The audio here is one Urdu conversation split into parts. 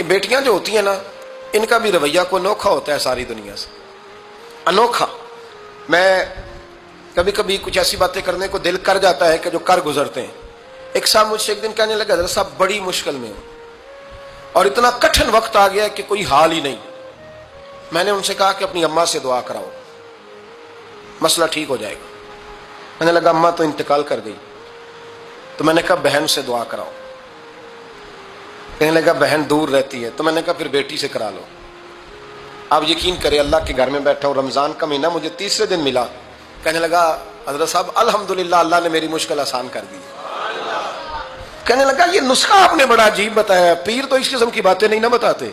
یہ بیٹیاں جو ہوتی ہیں نا، ان کا بھی رویہ کو انوکھا ہوتا ہے ساری دنیا سے، انوکھا۔ میں کبھی کبھی کچھ ایسی باتیں کرنے کو دل کر جاتا ہے کہ جو کر گزرتے ہیں۔ ایک صاحب مجھ سے ایک دن کہنے لگا، حضرت صاحب بڑی مشکل میں ہوں اور اتنا کٹھن وقت آ گیا کہ کوئی حال ہی نہیں۔ میں نے ان سے کہا کہ اپنی اماں سے دعا کراؤ، مسئلہ ٹھیک ہو جائے گا۔ میں نے لگا اماں تو انتقال کر گئی، تو میں نے کہا بہن سے دعا کراؤ۔ کہنے لگا بہن دور رہتی ہے، تو میں نے کہا پھر بیٹی سے کرا لو۔ آپ یقین کریں، اللہ کے گھر میں بیٹھا ہوں، رمضان کا مہینہ مجھے تیسرے دن ملا۔ کہنے لگا حضرت صاحب الحمدللہ اللہ نے میری مشکل آسان کر دی۔ کہنے لگا یہ نسخہ آپ نے بڑا عجیب بتایا، پیر تو اس قسم کی باتیں نہیں نہ بتاتے،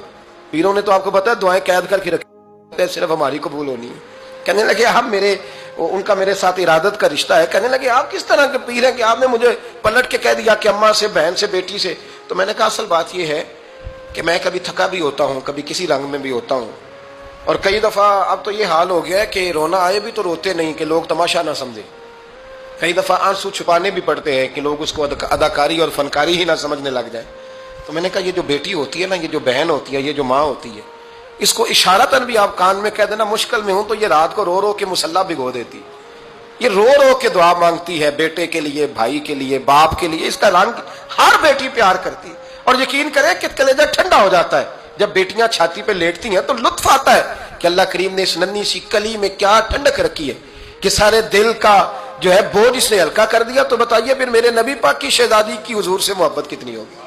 پیروں نے تو آپ کو پتا ہے دعائیں قید کر کے رکھی، صرف ہماری قبول ہونی ہے۔ کہنے لگے ان کا میرے ساتھ ارادت کا رشتہ ہے۔ کہنے لگے آپ کس طرح کے پیر ہیں کہ آپ نے مجھے پلٹ کے کہہ دیا کہ اماں سے، بہن سے، بیٹی سے؟ تو میں نے کہا اصل بات یہ ہے کہ میں کبھی تھکا بھی ہوتا ہوں، کبھی کسی رنگ میں بھی ہوتا ہوں، اور کئی دفعہ اب تو یہ حال ہو گیا ہے کہ رونا آئے بھی تو روتے نہیں کہ لوگ تماشا نہ سمجھے، کئی دفعہ آنسو چھپانے بھی پڑتے ہیں کہ لوگ اس کو اداکاری اور فنکاری ہی نہ سمجھنے لگ جائے۔ تو میں نے کہا یہ جو بیٹی ہوتی ہے نا، یہ جو بہن ہوتی ہے، یہ جو ماں ہوتی ہے، اس کو اشارتاً بھی آپ کان میں کہہ دینا مشکل میں ہوں تو یہ رات کو رو رو کے مصلی بھگو دیتی، یہ رو رو کے دعا مانگتی ہے بیٹے کے لیے، بھائی کے لیے، باپ کے لیے۔ اس کا رنگ ہر بیٹی پیار کرتی ہے، اور یقین کریں کہ کلیجہ ٹھنڈا ہو جاتا ہے جب بیٹیاں چھاتی پہ لیٹتی ہیں، تو لطف آتا ہے کہ اللہ کریم نے اس ننھی سی کلی میں کیا ٹھنڈک رکھی ہے کہ سارے دل کا جو ہے بوجھ اس نے ہلکا کر دیا۔ تو بتائیے پھر میرے نبی پاک کی شہزادی کی حضور سے محبت کتنی ہوگی۔